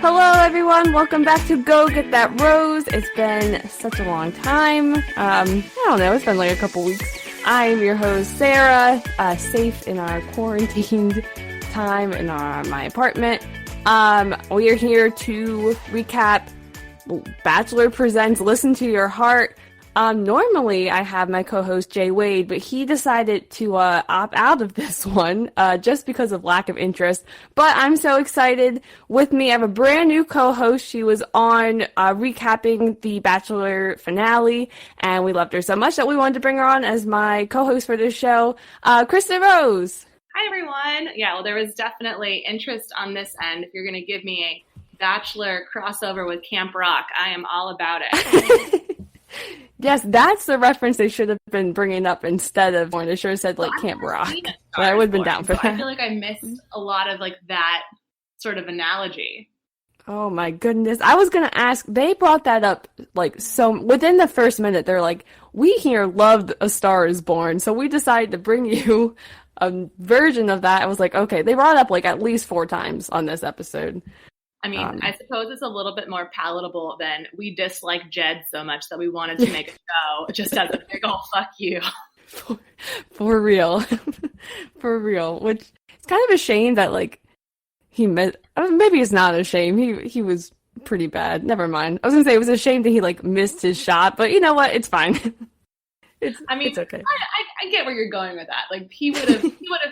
Hello, everyone. Welcome back to Go Get That Rose. It's been such a long time. I don't know. It's been like a couple weeks. I'm your host, Sara, safe in our quarantined time in my apartment. We are here to recap Bachelor Presents Listen to Your Heart. Normally I have my co-host Jay Wade, but he decided to opt out of this one just because of lack of interest. But I'm so excited. With me, I have a brand new co-host. She was on recapping the Bachelor finale, and we loved her so much that we wanted to bring her on as my co-host for this show. Kristin Rose. Hi, everyone. Yeah, well, there was definitely interest on this end. If you're going to give me a Bachelor crossover with Camp Rock, I am all about it. Yes, that's the reference they should have been bringing up instead of when they should have said, like, Camp Rock. But I would have been down for that. I feel like I missed a lot of, like, that sort of analogy. Oh, my goodness. I was going to ask, they brought that up, like, so within the first minute, they're like, we here loved A Star Is Born, so we decided to bring you a version of that. I was like, okay, they brought it up, like, at least 4 times on this episode. I mean, I suppose it's a little bit more palatable than we dislike Jed so much that we wanted to make a show just as a big ol' fuck you. For real. For real. Which, it's kind of a shame that, like, maybe it's not a shame. He was pretty bad. Never mind. I was going to say it was a shame that he, like, missed his shot, but you know what? It's fine. It's okay. I get where you're going with that. Like, he would have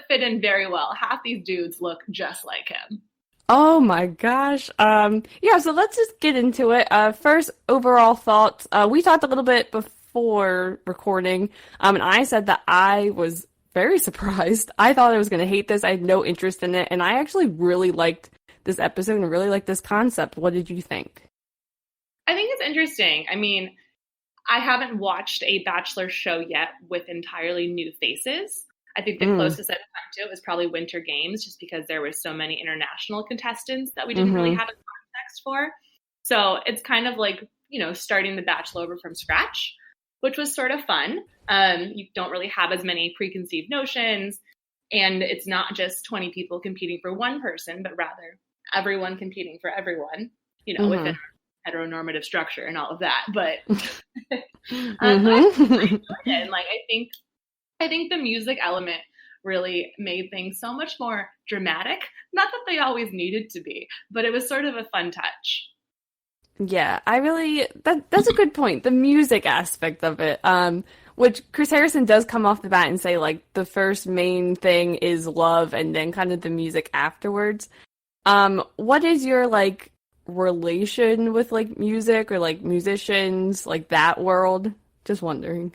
fit in very well. Half these dudes look just like him. Oh my gosh. Yeah, so let's just get into it. First, overall thoughts. We talked a little bit before recording, and I said that I was very surprised. I thought I was going to hate this. I had no interest in it, and I actually really liked this episode and really liked this concept. What did you think? I think it's interesting. I mean, I haven't watched a Bachelor show yet with entirely new faces. I think the closest I've come to it was probably Winter Games, just because there were so many international contestants that we didn't really have a context for. So it's kind of like, you know, starting the Bachelor over from scratch, which was sort of fun. You don't really have as many preconceived notions, and it's not just 20 people competing for one person, but rather everyone competing for everyone, you know, within a heteronormative structure and all of that. But I enjoyed it. And like, I think the music element really made things so much more dramatic. Not that they always needed to be, but it was sort of a fun touch. Yeah, that's a good point. The music aspect of it, which Chris Harrison does come off the bat and say, like, the first main thing is love and then kind of the music afterwards. What is your, like, relation with, like, music or, like, musicians, like, that world? Just wondering.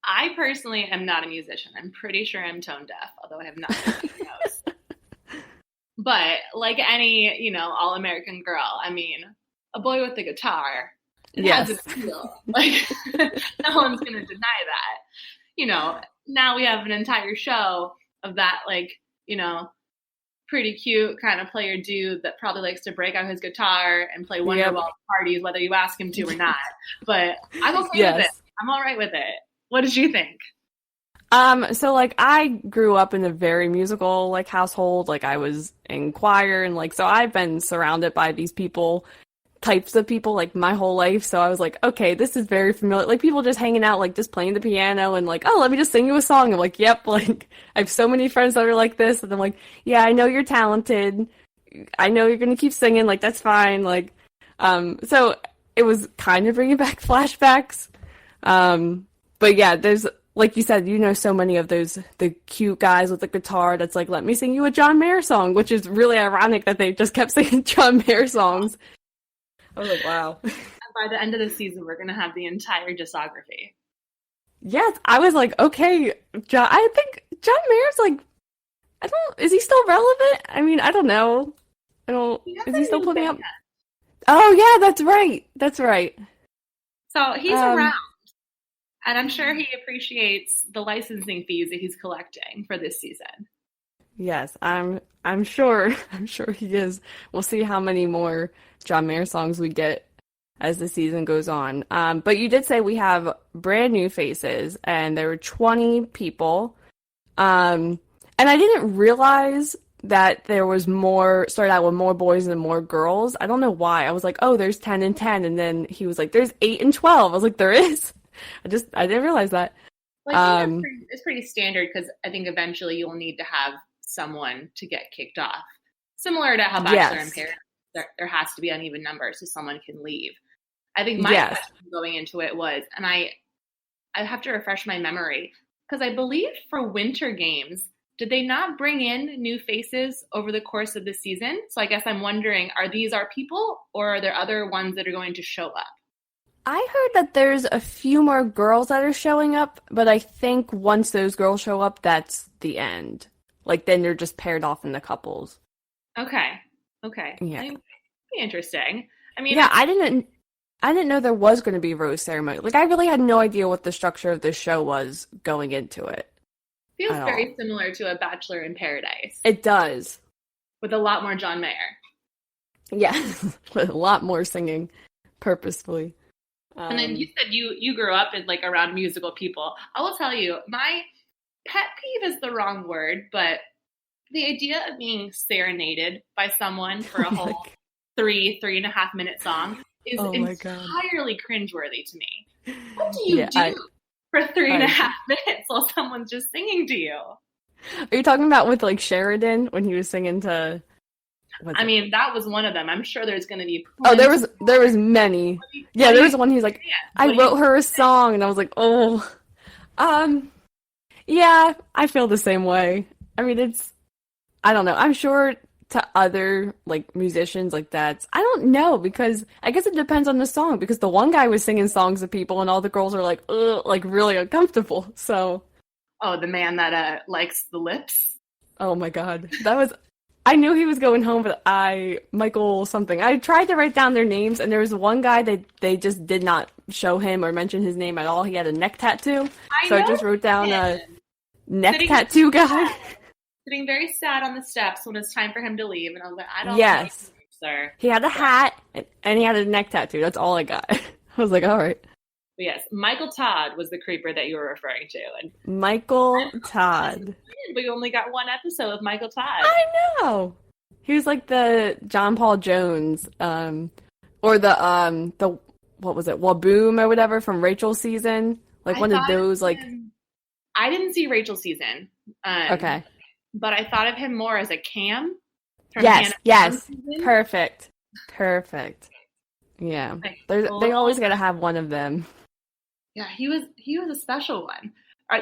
I personally am not a musician. I'm pretty sure I'm tone deaf, although I have not taken notes. But like any, you know, all-American girl, I mean, a boy with a guitar, it has its appeal. Like, no one's going to deny that. You know, now we have an entire show of that, like, you know, pretty cute kind of player dude that probably likes to break out his guitar and play Wonderwall at parties, whether you ask him to or not. But I'm okay with it. I'm all right with it. What did you think? So, like, I grew up in a very musical, like, household. Like, I was in choir, and, like, so I've been surrounded by these types of people, like, my whole life. So I was like, okay, this is very familiar. Like, people just hanging out, like, just playing the piano and, like, oh, let me just sing you a song. I'm like, yep, like, I have so many friends that are like this. And I'm like, yeah, I know you're talented. I know you're going to keep singing. Like, that's fine. Like, so it was kind of bringing back flashbacks. But yeah, there's, like you said, you know, so many of those, the cute guys with the guitar that's like, let me sing you a John Mayer song, which is really ironic that they just kept singing John Mayer songs. I was like, wow. And by the end of the season, we're going to have the entire discography. Yes, I was like, okay, I think John Mayer's like, is he still relevant? I mean, I don't know. Is he still putting up? Yet. Oh, yeah, that's right. So he's around. And I'm sure he appreciates the licensing fees that he's collecting for this season. Yes, I'm sure. I'm sure he is. We'll see how many more John Mayer songs we get as the season goes on. But you did say we have brand new faces, and there were 20 people. And I didn't realize that there was started out with more boys and more girls. I don't know why. I was like, oh, there's 10 and 10. And then he was like, there's 8 and 12. I was like, there is? I didn't realize that. Well, I think it's pretty standard because I think eventually you'll need to have someone to get kicked off. Similar to how Bachelor and Paradise, there has to be uneven numbers so someone can leave. I think my question going into it was, and I have to refresh my memory, because I believe for Winter Games, did they not bring in new faces over the course of the season? So I guess I'm wondering, are these our people, or are there other ones that are going to show up? I heard that there's a few more girls that are showing up, but I think once those girls show up, that's the end. Like, then they're just paired off in the couples. Okay. Yeah. Be interesting. I mean, yeah, I didn't know there was going to be a rose ceremony. Like, I really had no idea what the structure of this show was going into it. Feels very similar to a Bachelor in Paradise. It does. With a lot more John Mayer. Yeah, with a lot more singing, purposefully. And then you said you grew up in like around musical people. I will tell you, my pet peeve is the wrong word, but the idea of being serenaded by someone for a whole 3.5 minute song is entirely cringeworthy to me. What do you do for 3.5 minutes while someone's just singing to you? Are you talking about with like Sheridan when he was singing to? I mean, that was one of them. I'm sure there's going to be. Oh, there was many. Yeah, there was one. He's like, I wrote her a song, and I was like, oh, yeah, I feel the same way. I mean, I don't know. I'm sure to other like musicians like that, I don't know, because I guess it depends on the song, because the one guy was singing songs to people and all the girls are like, ugh, like really uncomfortable. So. Oh, the man that likes the lips. Oh my God, I knew he was going home, but Michael something. I tried to write down their names, and there was one guy that they just did not show him or mention his name at all. He had a neck tattoo, I just wrote down a neck tattoo guy. Sitting very sad on the steps when it's time for him to leave, and I was like, I don't know, sir. He had a hat, and he had a neck tattoo. That's all I got. I was like, all right. But yes, Michael Todd was the creeper that you were referring to. And Michael Todd. But you only got one episode of Michael Todd. I know. He was like the John Paul Jones, or the what was it, Waboom or whatever from Rachel's season, like one of those like. I didn't see Rachel's season. Okay. But I thought of him more as a Cam. Yes, perfect. Yeah, they always gotta have one of them. Yeah, he was a special one.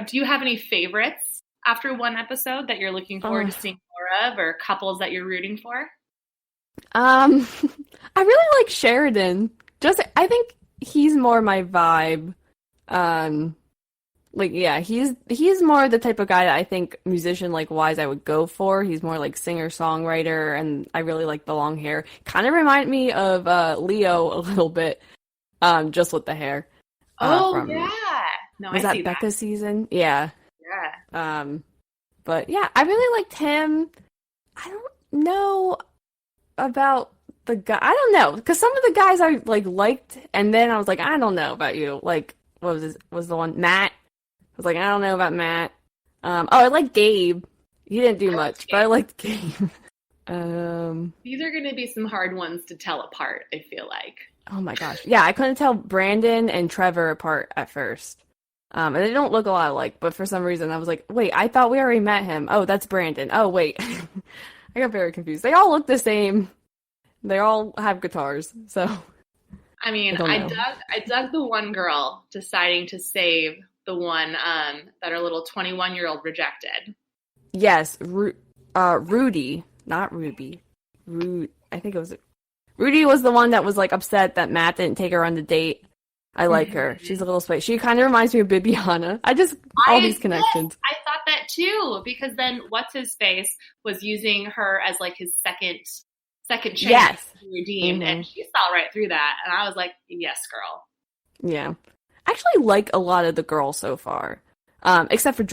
Do you have any favorites after one episode that you're looking forward to seeing more of, or couples that you're rooting for? I really like Sheridan. I think he's more my vibe. He's more the type of guy that I think musician like wise I would go for. He's more like singer songwriter, and I really like the long hair. Kind of remind me of Leo a little bit, just with the hair. Was that Becca's season? Yeah. But yeah, I really liked him. I don't know about the guy. I don't know, because some of the guys I liked, and then I was like, I don't know about you. Like, what was the one? Matt. I was like, I don't know about Matt. I like Gabe. He didn't do much, but I liked Gabe. These are going to be some hard ones to tell apart, I feel like. Oh my gosh. Yeah, I couldn't tell Brandon and Trevor apart at first. And they don't look a lot alike, but for some reason I was like, wait, I thought we already met him. Oh, that's Brandon. Oh, wait. I got very confused. They all look the same. They all have guitars, so. I mean, I dug the one girl deciding to save the one that our little 21-year-old rejected. Yes, Rudy, not Ruby. I think it was Rudy was the one that was like upset that Matt didn't take her on the date. I like her. She's a little spicy. She kind of reminds me of Bibiana. All these connections. I thought that too, because then what's his face was using her as like his second chance to be redeemed, and she saw right through that, and I was like, yes, girl. Yeah. I actually like a lot of the girls so far. Except for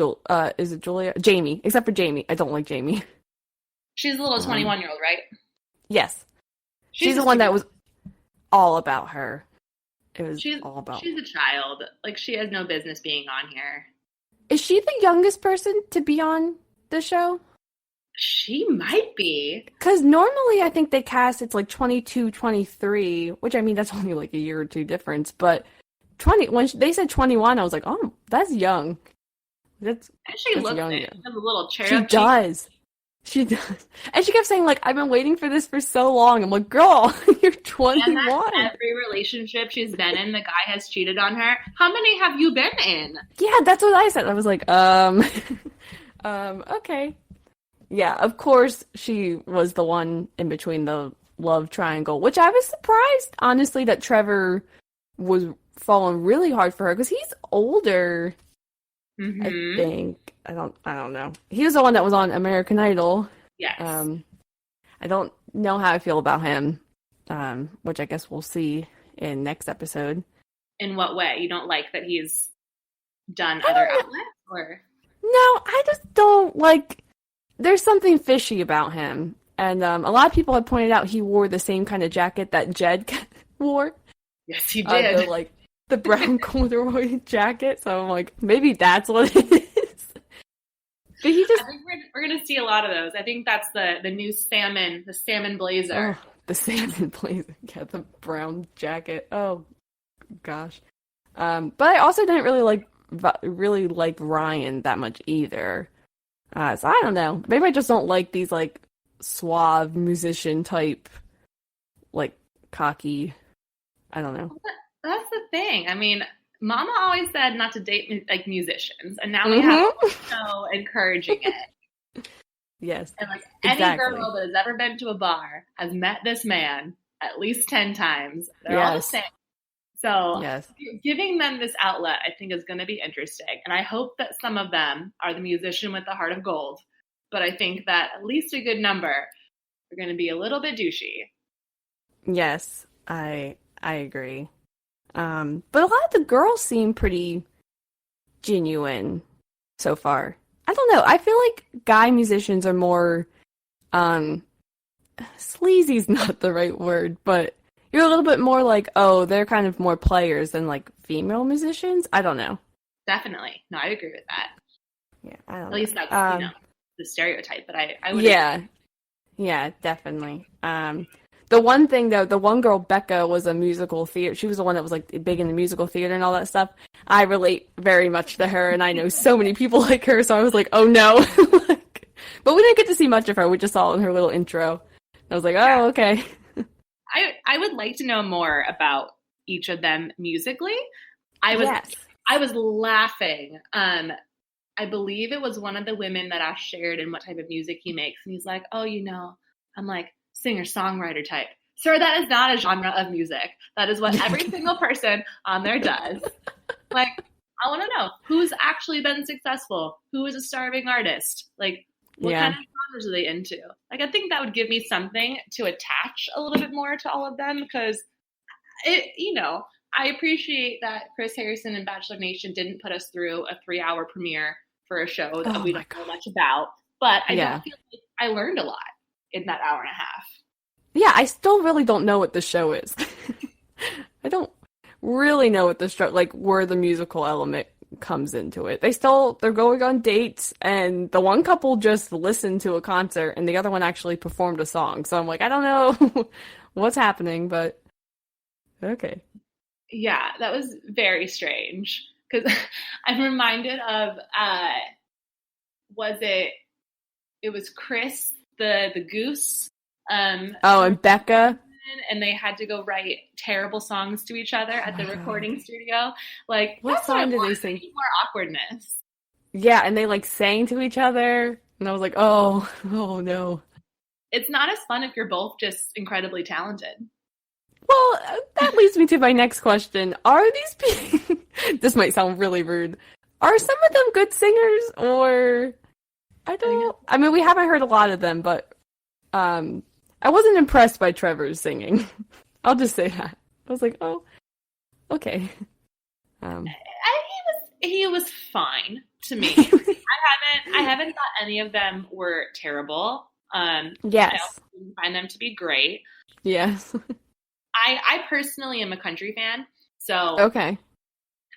is it Julia? Jamie. Except for Jamie. I don't like Jamie. She's a little 21-year-old, right? Yes. She's the one that was all about her. It was all about her. She's a child. Like, she has no business being on here. Is she the youngest person to be on the show? She might be. Because normally I think they cast it's like 22, 23, which I mean, that's only like a year or two difference. But when they said 21, I was like, oh, that's young. And she That's looks young. it. She has a little cherub She cheek. does. She does. And she kept saying, like, I've been waiting for this for so long. I'm like, girl, you're 21. And that's every relationship she's been in, the guy has cheated on her. How many have you been in? Yeah, that's what I said. I was like, okay. Yeah, of course she was the one in between the love triangle, which I was surprised, honestly, that Trevor was falling really hard for her because he's older, I think. I don't know. He was the one that was on American Idol. Yes. I don't know how I feel about him, which I guess we'll see in next episode. In what way? You don't like that he's done other outlets? Or? No, I just don't like... There's something fishy about him. And a lot of people have pointed out he wore the same kind of jacket that Jed wore. Yes, he did. The brown corduroy jacket. So I'm like, maybe that's what it is. But he just... I think we're going to see a lot of those. I think that's the new salmon, the salmon blazer. Oh, the salmon blazer. Yeah, the brown jacket. Oh, gosh. But I also didn't really like Ryan that much either. So I don't know. Maybe I just don't like these like suave musician type, like cocky. I don't know. That's the thing. I mean, Mama always said not to date like musicians, and now we have so encouraging it. Yes. And like any girl that has ever been to a bar has met this man at least 10 times. They're all the same. So giving them this outlet, I think, is going to be interesting. And I hope that some of them are the musician with the heart of gold. But I think that at least a good number are going to be a little bit douchey. Yes, I agree. But a lot of the girls seem pretty genuine so far. I don't know. I feel like guy musicians are more, sleazy's not the right word, but you're a little bit more like, oh, they're kind of more players than like female musicians. I don't know. Definitely. No, I agree with that. Yeah, I don't know. At least that's, the stereotype, but I would agree. Yeah, definitely. The one thing though, the one girl, Becca, was a musical theater. She was the one that was like big in the musical theater and all that stuff. I relate very much to her, and I know so many people like her. So I was like, oh no. But we didn't get to see much of her. We just saw it in her little intro. I was like, oh, okay. I would like to know more about each of them musically. I was laughing. I believe it was one of the women that asked Sheridan what type of music he makes, and he's like, oh, I'm like, singer-songwriter type. Sir, that is not a genre of music. That is what every single person on there does. Like, I want to know who's actually been successful, who is a starving artist, like what kind of genres are they into? Like, I think that would give me something to attach a little bit more to all of them, because I appreciate that Chris Harrison and Bachelor Nation didn't put us through a 3-hour premiere for a show that we don't know much about, but I don't feel like I learned a lot in that hour and a half. Yeah, I still really don't know what the show is. I don't really know what the show, like, where the musical element comes into it. They're going on dates, and the one couple just listened to a concert, and the other one actually performed a song. So I'm like, I don't know what's happening, but okay. Yeah, that was very strange, because I'm reminded of, it was Chris, the goose. And Becca. And they had to go write terrible songs to each other at the recording studio. Like, what song did they sing? More awkwardness. Yeah, and they like sang to each other, and I was like, oh no. It's not as fun if you're both just incredibly talented. Well, that leads me to my next question. Are these people... This might sound really rude. Are some of them good singers, or... I mean, we haven't heard a lot of them, but I wasn't impressed by Trevor's singing. I'll just say that. I was like, oh, okay. He was fine to me. I haven't thought any of them were terrible. Yes. I didn't find them to be great. Yes. I personally am a country fan, so okay.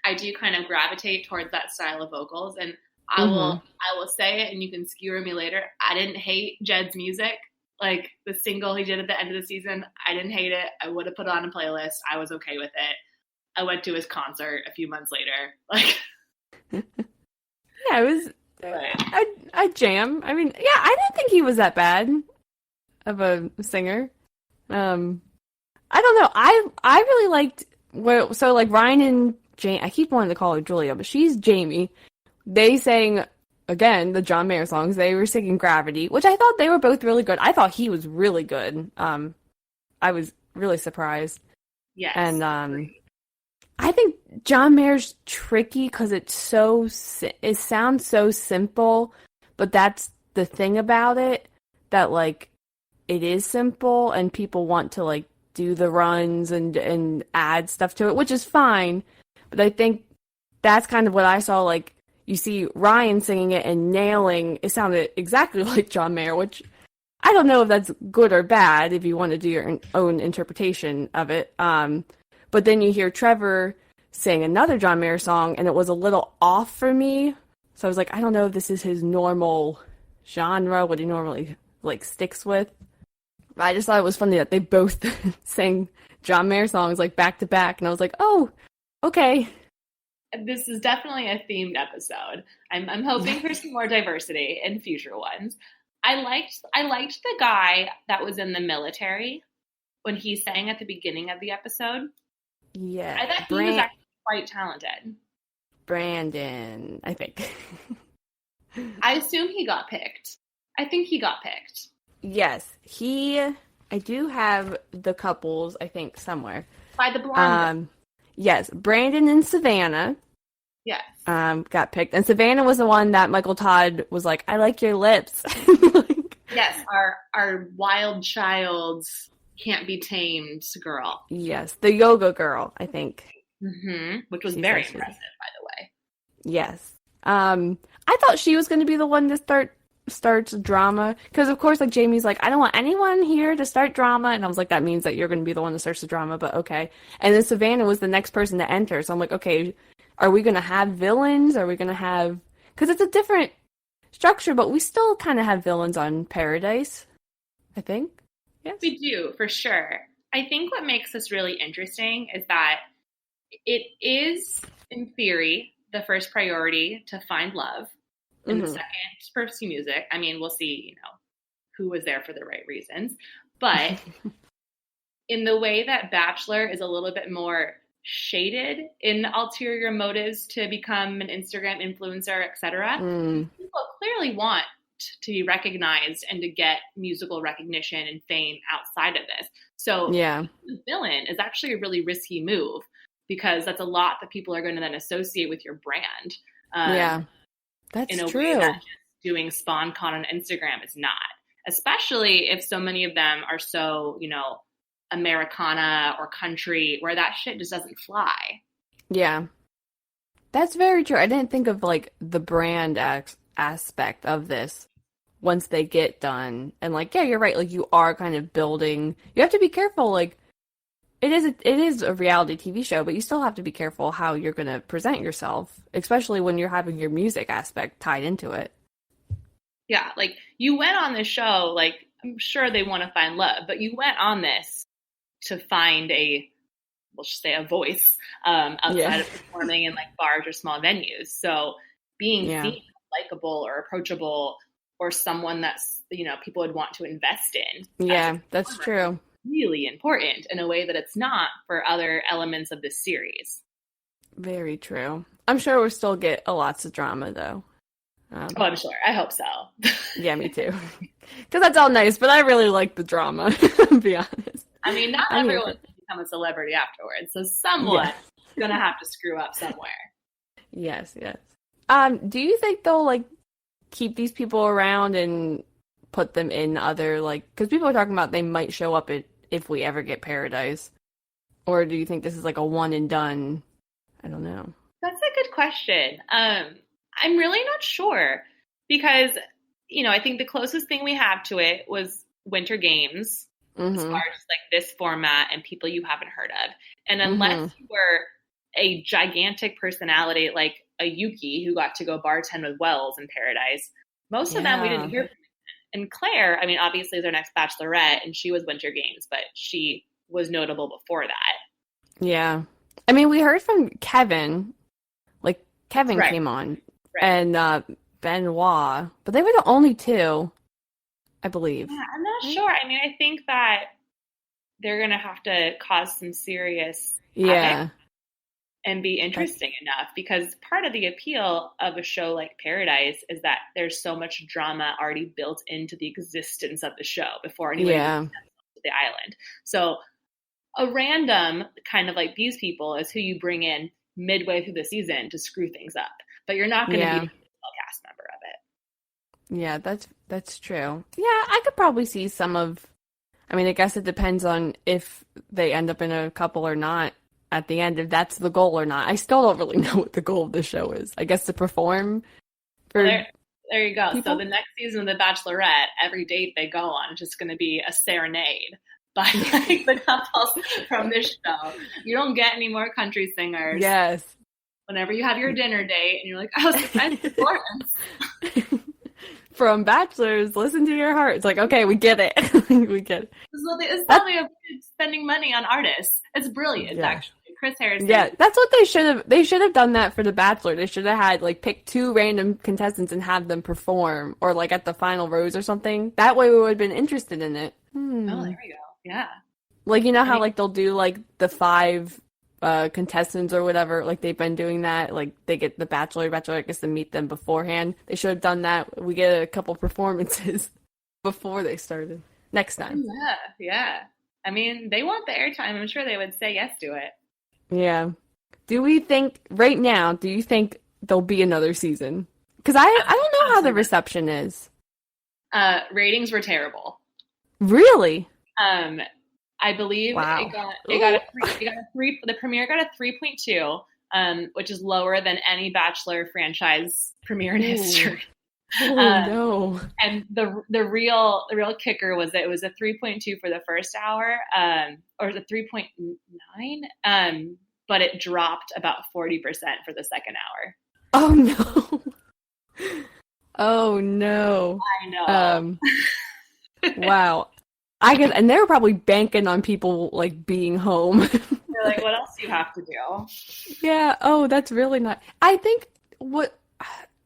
I do kind of gravitate towards that style of vocals, and I will say it, and you can skewer me later. I didn't hate Jed's music. Like, the single he did at the end of the season, I didn't hate it. I would have put it on a playlist. I was okay with it. I went to his concert a few months later. Like, yeah, it was a jam. I mean, yeah, I didn't think he was that bad of a singer. I don't know. I really liked so like Ryan and Jane. I keep wanting to call her Julia, but she's Jamie. They sang again the John Mayer songs. They were singing Gravity, which I thought they were both really good. I thought he was really good. I was really surprised. Yes. And I think John Mayer's tricky because it sounds so simple, but that's the thing about it, that like it is simple and people want to like do the runs and add stuff to it, which is fine. But I think that's kind of what I saw. Like, you see Ryan singing it and nailing, it sounded exactly like John Mayer, which I don't know if that's good or bad if you want to do your own interpretation of it. But then you hear Trevor sing another John Mayer song, and it was a little off for me. So I was like, I don't know if this is his normal genre, what he normally like sticks with. But I just thought it was funny that they both sang John Mayer songs like back to back, and I was like, oh, okay. This is definitely a themed episode. I'm hoping for some more diversity in future ones. I liked the guy that was in the military when he sang at the beginning of the episode. Yeah, I thought he was actually quite talented. Brandon, I think. I assume he got picked. I think he got picked. Yes, I do have the couples, I think, somewhere. By the blonde. Yes, Brandon and Savannah. Yes. Got picked. And Savannah was the one that Michael Todd was like, I like your lips. Yes, our wild child's can't be tamed girl. Yes, the yoga girl, I think. Mm-hmm. Which was very impressive, by the way. Yes. I thought she was going to be the one to starts drama, because of course, like, Jamie's like, I don't want anyone here to start drama, and I was like, that means that you're going to be the one that starts the drama, but okay. And then Savannah was the next person to enter, so I'm like, okay, are we going to have villains? Are we going to have, because it's a different structure, but we still kind of have villains on Paradise, I think. Yes, we do, for sure. I think what makes this really interesting is that it is, in theory, the first priority to find love. And the second, pursue music. I mean, we'll see, who was there for the right reasons. But in the way that Bachelor is a little bit more shaded in ulterior motives to become an Instagram influencer, etc., people clearly want to be recognized and to get musical recognition and fame outside of this. So the villain is actually a really risky move, because that's a lot that people are going to then associate with your brand. That's in a true. way that just doing SpawnCon on Instagram is not, especially if so many of them are so, Americana or country, where that shit just doesn't fly. Yeah, that's very true. I didn't think of like the brand aspect of this once they get done. And like, yeah, you're right. Like, you are kind of building. You have to be careful. Like, it is a reality TV show, but you still have to be careful how you're going to present yourself, especially when you're having your music aspect tied into it. Yeah, like, you went on this show, like, I'm sure they want to find love, but you went on this to find let's just say a voice outside of performing in like bars or small venues. So being seen likable or approachable or someone that's, people would want to invest in. Yeah, that's true. Really important in a way that it's not for other elements of this series. Very true. I'm sure we'll still get lots of drama, though. I'm sure. I hope so. Yeah, me too. Because that's all nice, but I really like the drama, to be honest. I mean, not everyone can become a celebrity afterwards, so someone's going to have to screw up somewhere. Yes. Do you think they'll, like, keep these people around and put them in other, like, because people are talking about they might show up if we ever get Paradise, or do you think this is like a one and done? I don't know. That's a good question. I'm really not sure, because, I think the closest thing we have to it was Winter Games, as far as like this format and people you haven't heard of. And unless you were a gigantic personality like a Yuki who got to go bartend with Wells in Paradise. Most of them we didn't hear from. And Claire, I mean, obviously is our next Bachelorette, and she was Winter Games, but she was notable before that. Yeah. I mean, we heard from Kevin. Like, Kevin Right. came on. Right. And Benoit. But they were the only two, I believe. Yeah, I'm not sure. I mean, I think that they're going to have to cause some serious havoc and be interesting enough, because part of the appeal of a show like Paradise is that there's so much drama already built into the existence of the show before anyone comes to the island. So a random kind of like these people is who you bring in midway through the season to screw things up, but you're not going to be a cast member of it. Yeah, that's true. Yeah, I could probably see some of, I mean, I guess it depends on if they end up in a couple or not at the end, if that's the goal or not. I still don't really know what the goal of the show is. I guess to perform for there you go. people? So the next season of The Bachelorette, every date they go on is just going to be a serenade by like, the couples from this show. You don't get any more country singers. Yes. Whenever you have your dinner date and you're like, oh, it's a nice performance. From Bachelors, listen to your heart. It's like, okay, we get it. We get it. It's probably spending money on artists. It's brilliant, actually. Chris Harrison. Yeah, that's what they should have. They should have done that for The Bachelor. They should have had, like, pick two random contestants and have them perform, or, like, at the final rose or something. That way we would have been interested in it. Oh, there we go. Yeah. Like, you know how, like, they'll do, like, the 5 contestants or whatever, like, they've been doing that. Like, they get the Bachelorette gets to meet them beforehand. They should have done that. We get a couple performances before they started. Next time. Yeah. I mean, they want the airtime. I'm sure they would say yes to it. Yeah. Do we think, right now, do you think there'll be another season? Because I don't know how the reception is. Ratings were terrible. Really? I believe wow. it got a 3. The premiere got a 3.2, which is lower than any Bachelor franchise premiere in history. Oh no! And the real kicker was that it was a 3.2 for the first hour, or the 3.9, but it dropped about 40% for the second hour. Oh no! Oh no! I know. Wow. And they were probably banking on people like being home. They're like, what else do you have to do? Yeah. Oh, that's really not. I think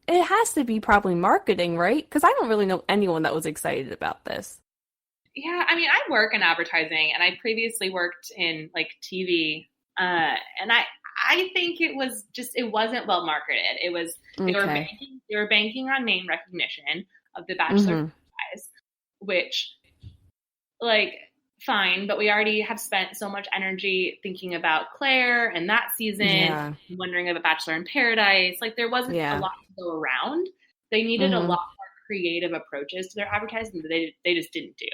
it has to be probably marketing, right? Because I don't really know anyone that was excited about this. Yeah, I mean, I work in advertising, and I previously worked in like TV, and I think it wasn't well marketed. It was they were banking on name recognition of the Bachelor franchise, which, like, fine, but we already have spent so much energy thinking about Claire and that season, wondering about Bachelor in Paradise. Like, there wasn't a lot to go around. They needed a lot more creative approaches to their advertising that they just didn't do.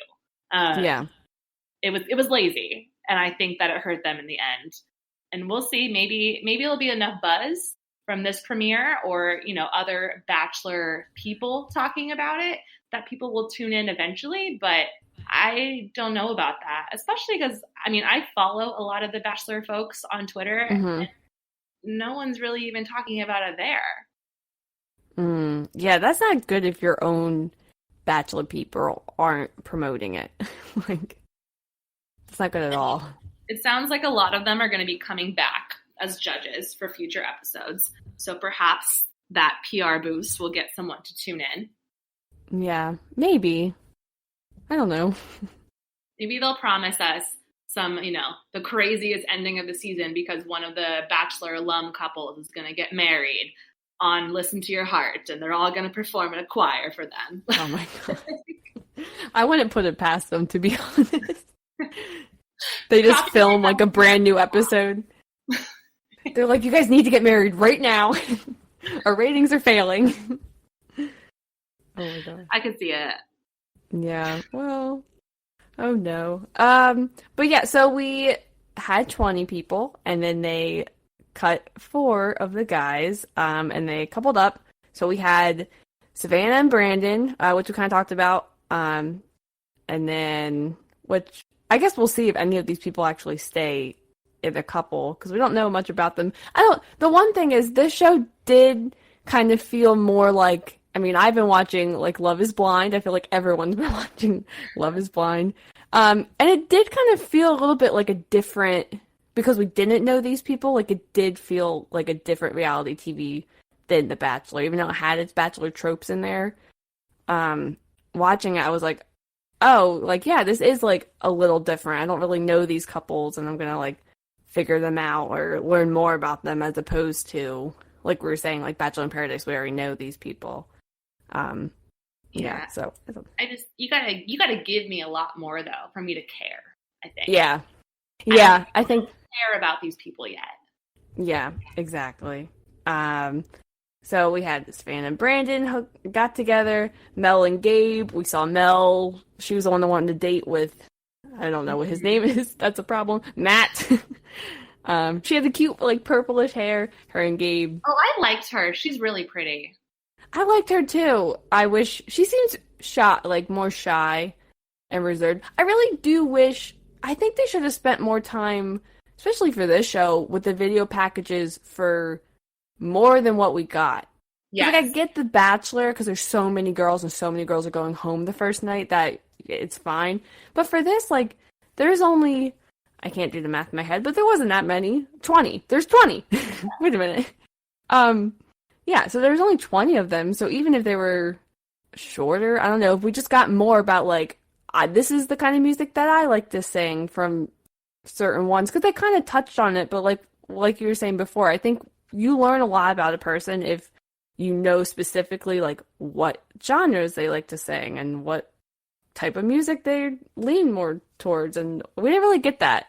It was lazy, and I think that it hurt them in the end. And we'll see. Maybe it'll be enough buzz from this premiere, or other Bachelor people talking about it, that people will tune in eventually. But I don't know about that, especially because, I mean, I follow a lot of the Bachelor folks on Twitter, and no one's really even talking about it there. Yeah, that's not good if your own Bachelor people aren't promoting it. Like, it's not good at all. It sounds like a lot of them are going to be coming back as judges for future episodes. So perhaps that PR boost will get someone to tune in. Yeah, maybe. I don't know. Maybe they'll promise us some, the craziest ending of the season because one of the Bachelor alum couples is going to get married on Listen to Your Heart, and they're all going to perform in a choir for them. Oh my God. I wouldn't put it past them, to be honest. They just film like a brand new episode. They're like, you guys need to get married right now. Our ratings are failing. Oh my God. I could see it. Yeah, well, oh no. But yeah, so we had 20 people, and then they cut 4 of the guys, and they coupled up. So we had Savannah and Brandon, which we kind of talked about, and then, which I guess we'll see if any of these people actually stay the couple because we don't know much about them. The one thing is this show did kind of feel more like, I mean, I've been watching like Love is Blind. I feel like everyone's been watching Love is Blind. And it did kind of feel a little bit like a different, because we didn't know these people, like it did feel like a different reality TV than The Bachelor, even though it had its Bachelor tropes in there. Watching it, I was like, oh, like, yeah, this is like a little different. I don't really know these couples and I'm gonna like figure them out or learn more about them as opposed to, like we were saying, like Bachelor in Paradise, we already know these people. So you gotta give me a lot more though for me to care, I think. I think care about these people yet. Yeah, exactly. So we had Savannah and Brandon got together, Mel and Gabe. We saw Mel. She was the one that wanted to date with, I don't know what his name is. That's a problem. Matt. She had the cute, like, purplish hair, her and Gabe. Oh, I liked her. She's really pretty. I liked her, too. I wish, she seems shy, like, more shy and reserved. I really do wish, I think they should have spent more time, especially for this show, with the video packages for more than what we got. Yeah, like, I get The Bachelor because there's so many girls and so many girls are going home the first night that it's fine. But for this, like, there's only, I can't do the math in my head, but there wasn't that many. 20. There's 20. Wait a minute. Yeah, so there's only 20 of them. So even if they were shorter, I don't know, if we just got more about, like, this is the kind of music that I like to sing from certain ones, because they kind of touched on it, but like you were saying before, I think you learn a lot about a person if you know specifically like what genres they like to sing and what type of music they lean more towards, and we didn't really get that.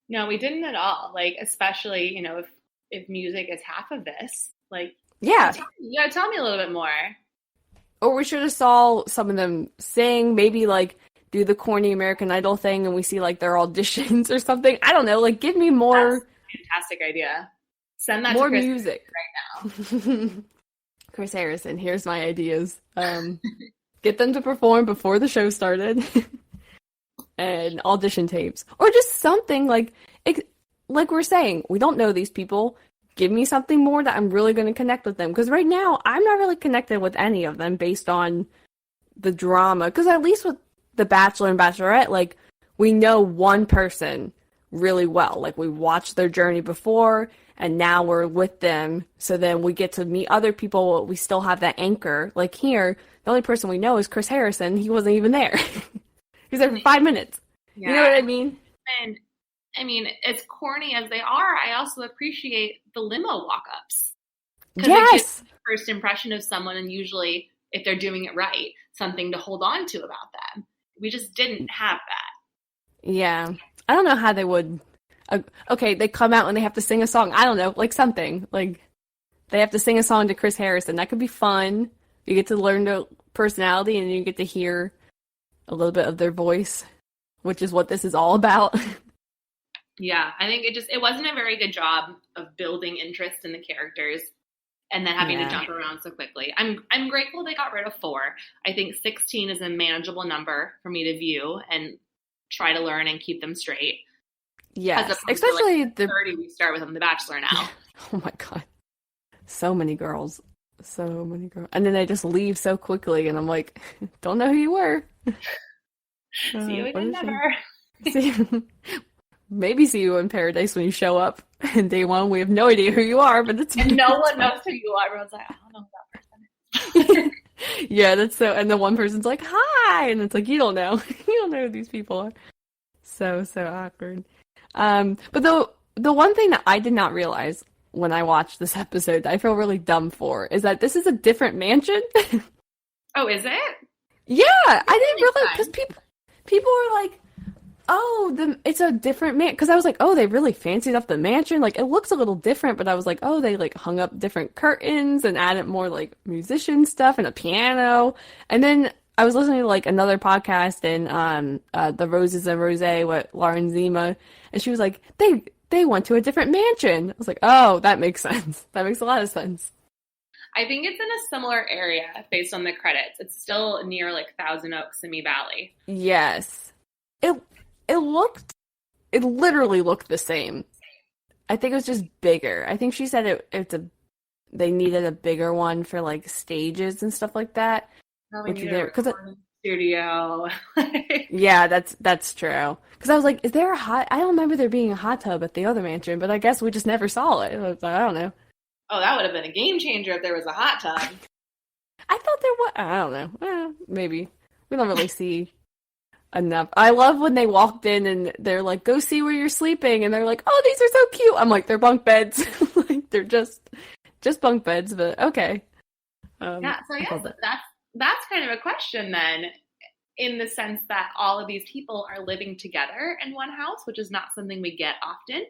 No, we didn't at all. Like, especially, you know, if music is half of this, like, yeah, you gotta tell me a little bit more. Or we should have saw some of them sing, maybe like do the corny American Idol thing and we see like their auditions or something. I don't know, like give me more. That's a fantastic idea. Send that more to Chris music right now. Chris Harrison, here's my ideas. Get them to perform before the show started. And audition tapes. Or just something like we're saying, we don't know these people. Give me something more that I'm really going to connect with them. Because right now, I'm not really connected with any of them based on the drama. Because at least with The Bachelor and Bachelorette, like, we know one person really well. Like, we watched their journey before, and now we're with them. So then we get to meet other people. We still have that anchor. Like here, the only person we know is Chris Harrison. He wasn't even there. He was there for 5 minutes. Yeah. You know what I mean? And I mean, as corny as they are, I also appreciate the limo walk-ups. Yes! It gives the first impression of someone, and usually, if they're doing it right, something to hold on to about them. We just didn't have that. Yeah. I don't know how they would. Okay, they come out and they have to sing a song. I don't know, like something. Like, they have to sing a song to Chris Harrison. That could be fun. You get to learn their personality and you get to hear a little bit of their voice, which is what this is all about. Yeah, I think it wasn't a very good job of building interest in the characters and then having to jump around so quickly. I'm grateful they got rid of 4. I think 16 is a manageable number for me to view and try to learn and keep them straight. Yes, especially like 30 we start with The Bachelor now. Oh my god. So many girls. So many girls. And then they just leave so quickly and I'm like, don't know who you were. See you again never. Maybe see you in Paradise when you show up. And day 1, we have no idea who you are, but it's and no one knows who you are. Everyone's like, I don't know who that person is. Yeah, that's so. And the one person's like, hi, and it's like, you don't know. You don't know who these people are. So awkward. But the one thing that I did not realize when I watched this episode that I feel really dumb for is that this is a different mansion. Oh, is it? Yeah, I didn't realize, because people were like, oh, it's a different man. Because I was like, oh, they really fancied up the mansion. Like, it looks a little different, but I was like, oh, they like hung up different curtains and added more like musician stuff and a piano. And then I was listening to like another podcast and the Roses and Rose with Lauren Zima, and she was like, they went to a different mansion. I was like, oh, that makes sense. That makes a lot of sense. I think it's in a similar area based on the credits. It's still near like Thousand Oaks, Simi Valley. Yes. It literally looked the same. I think it was just bigger. I think she said they needed a bigger one for like stages and stuff like that. Probably Which need there a because recording studio. yeah, that's true. Because I was like, is there a hot? I don't remember there being a hot tub at the other mansion, but I guess we just never saw it. I was like, I don't know. Oh, that would have been a game changer if there was a hot tub. I thought there was. I don't know. Maybe we don't really see enough. I love when they walked in and they're like, "Go see where you're sleeping," and they're like, "Oh, these are so cute." I'm like, "They're bunk beds." Like they're just bunk beds, but okay. Yeah, so I guess that's kind of a question then, in the sense that all of these people are living together in one house, which is not something we get often.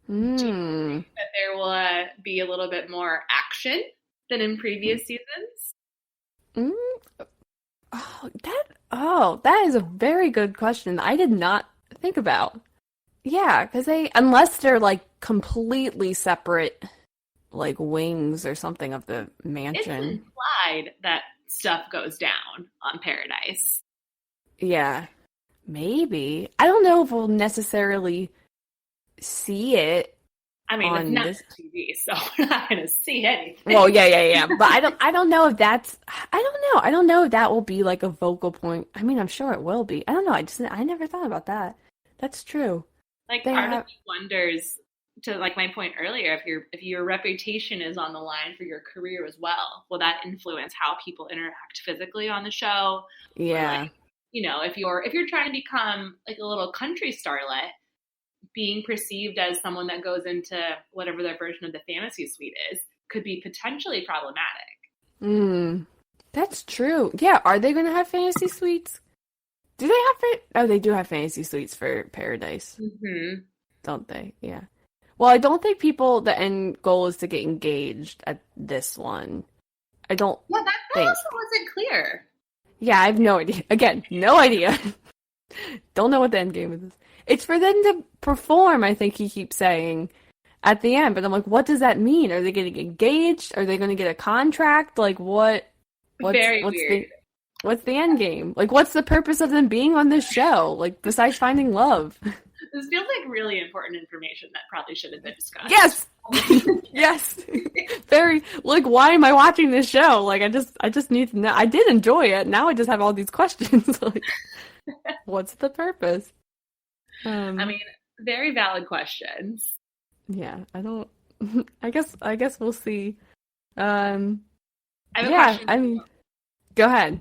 Do you think that there will be a little bit more action than in previous seasons? That is a very good question. I did not think about. Yeah, because unless they're like completely separate, like wings or something of the mansion. It's implied that stuff goes down on Paradise. Yeah, maybe. I don't know if we'll necessarily see it. I mean, it's not TV, so we're not going to see anything. Well, yeah. But I don't know if that's. I don't know. I don't know if that will be like a vocal point. I mean, I'm sure it will be. I don't know. I never thought about that. That's true. Like part of me wonders, to like my point earlier, if your reputation is on the line for your career as well, will that influence how people interact physically on the show? Yeah. Or like, if you're trying to become like a little country starlet, being perceived as someone that goes into whatever their version of the fantasy suite is could be potentially problematic. That's true. Yeah, are they going to have fantasy suites? Do they have? Oh, they do have fantasy suites for Paradise, don't they? Yeah. Well, I don't think the end goal is to get engaged at this one. I don't. Yeah, that also wasn't clear. Yeah, I have no idea. Again, no idea. Don't know what the end game is. It's for them to perform, I think he keeps saying, at the end. But I'm like, what does that mean? Are they getting engaged? Are they going to get a contract? Like, what's weird. What's the end game? Like, what's the purpose of them being on this show? Like, besides finding love? This feels like really important information that probably should have been discussed. Yes! Yes! Very, like, why am I watching this show? Like, I just need to know. I did enjoy it. Now I just have all these questions. Like, what's the purpose? I mean, very valid questions. Yeah, I guess we'll see. I have a question. I mean, go ahead.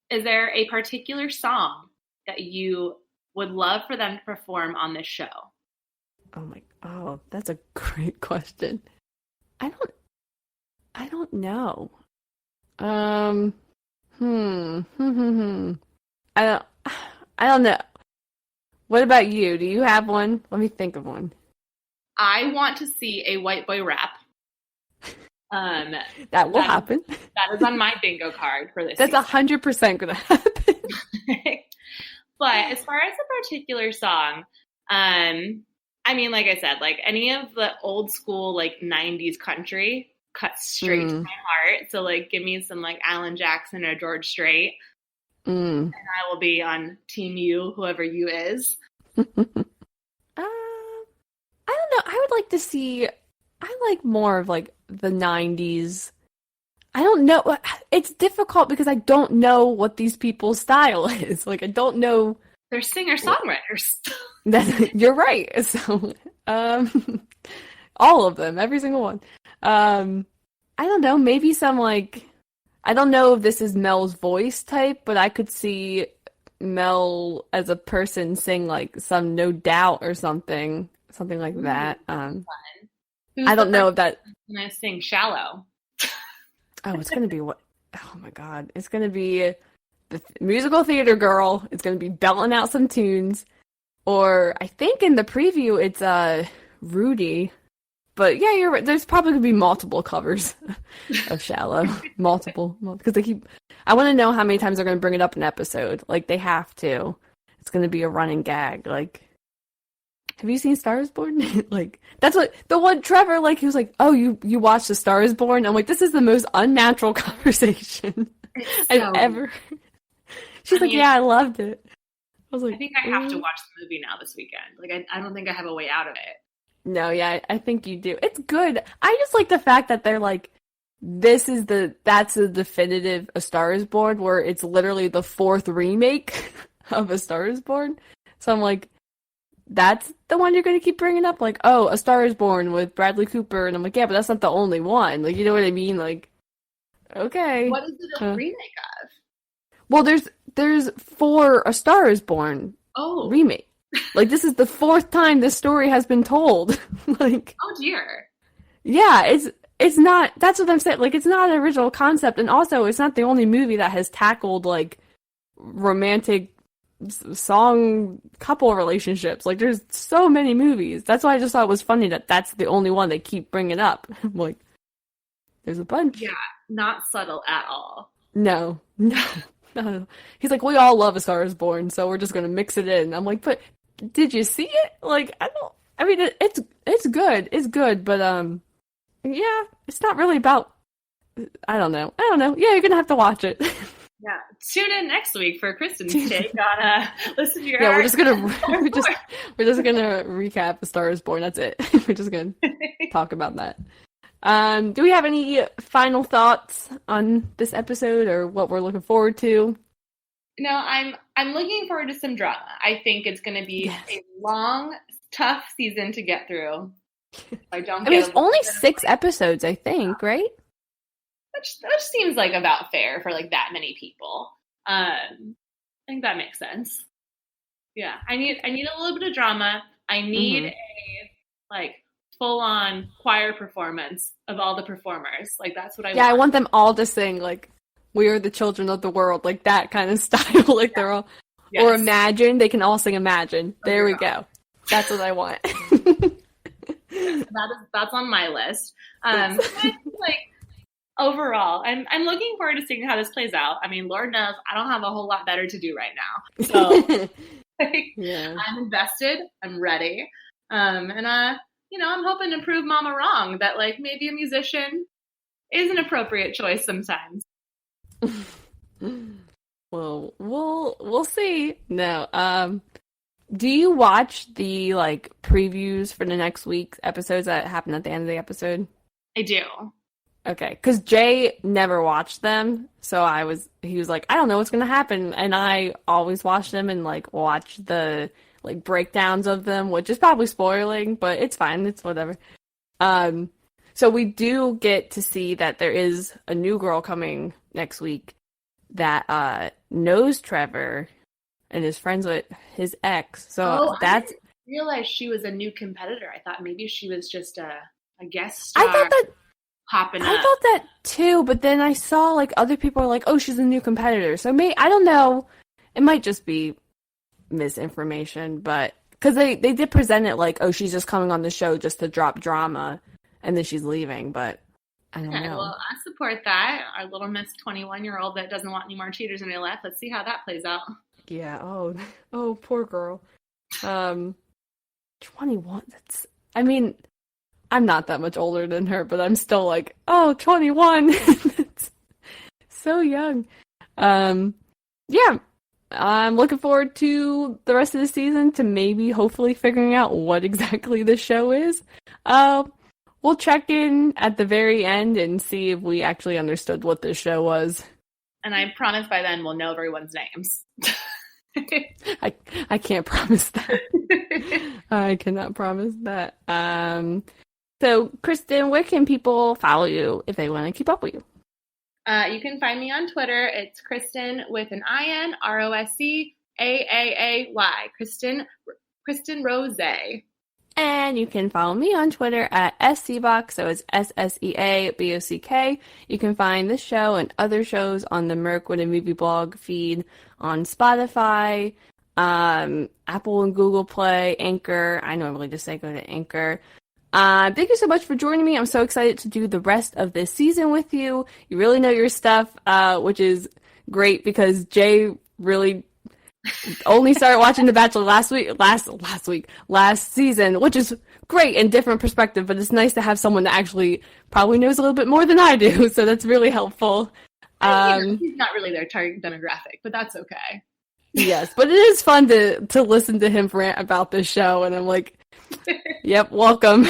Is there a particular song that you would love for them to perform on this show? Oh, that's a great question. I don't know. I don't know. What about you? Do you have one? Let me think of one. I want to see a white boy rap. That will happen. That is on my bingo card for this. That's 100% going to happen. But as far as a particular song, I mean, like I said, like any of the old school, like 90s country cuts straight to my heart. So like, give me some like Alan Jackson or George Strait. And I will be on Team You, whoever you is. I don't know. I would like to see. I like more of like the 90s. I don't know. It's difficult because I don't know what these people's style is. Like I don't know. They're singer-songwriters. You're right. So, all of them, every single one. I don't know. Maybe some like. I don't know if this is Mel's voice type, but I could see Mel as a person sing like some No Doubt or something like that. I don't know if that. I sing Shallow. Oh, it's gonna be what? Oh my God! It's gonna be the musical theater girl. It's gonna be belting out some tunes, or I think in the preview it's Rudy. But yeah, you're right. There's probably going to be multiple covers of Shallow. Multiple. Because they keep... I want to know how many times they're going to bring it up in an episode. Like, they have to. It's going to be a running gag. Like, have you seen Star is Born? Like, that's what... The one Trevor, like, he was like, oh, you watched The Star is Born? I'm like, this is the most unnatural conversation I've ever... She's like, yeah, I loved it. I was like... I think I have to watch the movie now this weekend. Like, I don't think I have a way out of it. No, yeah, I think you do. It's good. I just like the fact that they're like, that's the definitive A Star Is Born, where it's literally the fourth remake of A Star Is Born. So I'm like, that's the one you're going to keep bringing up? Like, oh, A Star Is Born with Bradley Cooper. And I'm like, yeah, but that's not the only one. Like, you know what I mean? Like, okay. What is it a remake of? Well, there's 4 A Star Is Born remake. Like, this is the 4th time this story has been told. Like, oh dear. Yeah, it's not, that's what I'm saying. Like, it's not an original concept. And also, it's not the only movie that has tackled, like, romantic song couple relationships. Like, there's so many movies. That's why I just thought it was funny that that's the only one they keep bringing up. Like, there's a bunch. Yeah, not subtle at all. No. He's like, we all love A Star Is Born, so we're just gonna mix it in. I'm like, but did you see it? Like, it's good, but yeah, it's not really about, I don't know. Yeah, you're gonna have to watch it. Yeah, tune in next week for Kristen's take on listen to your. Yeah, we're just gonna recap A Star Is Born. That's it. We're just gonna talk about that. Do we have any final thoughts on this episode or what we're looking forward to? No, I'm looking forward to some drama. I think it's going to be a long, tough season to get through. It's only 6 episodes, I think, right? Which seems like about fair for like that many people. I think that makes sense. Yeah, I need a little bit of drama. I need a like full-on choir performance of all the performers. Like, that's what I want. Yeah, I want them all to sing like "We Are the Children of the World," like that kind of style. Like they're all, or Imagine. They can all sing Imagine. There we go. That's what I want. That's on my list. Like overall, I'm looking forward to seeing how this plays out. I mean, Lord knows I don't have a whole lot better to do right now, so I'm invested. I'm ready, and I'm hoping to prove Mama wrong that like maybe a musician is an appropriate choice sometimes. Well, we'll see. No, do you watch the like previews for the next week's episodes that happen at the end of the episode? I do. Okay, because Jay never watched them, so he was like, I don't know what's gonna happen, and I always watch them and like watch the like breakdowns of them, which is probably spoiling, but it's fine, it's whatever. So we do get to see that there is a new girl coming next week that knows Trevor and is friends with his ex. So I didn't realize she was a new competitor. I thought maybe she was just a guest star. I thought that popping up. I thought that too, but then I saw like other people are like, oh, she's a new competitor. So I don't know. It might just be misinformation, but because they did present it like, oh, she's just coming on the show just to drop drama and then she's leaving, but I don't know. Well, I support that. Our little Miss 21-year-old that doesn't want any more cheaters in her life. Let's see how that plays out. Yeah. Oh, poor girl. 21. I'm not that much older than her, but I'm still like, oh, 21. It's so young. Yeah. I'm looking forward to the rest of the season to maybe hopefully figuring out what exactly the show is. We'll check in at the very end and see if we actually understood what this show was. And I promise by then we'll know everyone's names. I can't promise that. I cannot promise that. So, Kristin, where can people follow you if they want to keep up with you? You can find me on Twitter. It's Kristin with an I-N, R-O-S-C-A-A-A-Y. Kristin Rose. And you can follow me on Twitter at SCBock, so it's SSEABOCK. You can find this show and other shows on the Merc with a Movie blog feed on Spotify, Apple and Google Play, Anchor. I normally just say go to Anchor. Thank you so much for joining me. I'm so excited to do the rest of this season with you. You really know your stuff, which is great because Jay really only started watching The Bachelor last season, which is great and different perspective, but it's nice to have someone that actually probably knows a little bit more than I do, so that's really helpful. He's not really their target demographic, but that's okay. Yes, but it is fun to listen to him rant about this show, and I'm like, Yep, welcome.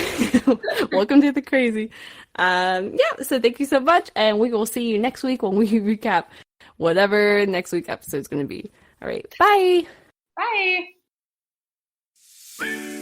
Welcome to the crazy. Yeah, so thank you so much, and we will see you next week when we recap whatever next week episode's going to be. All right, bye. Bye.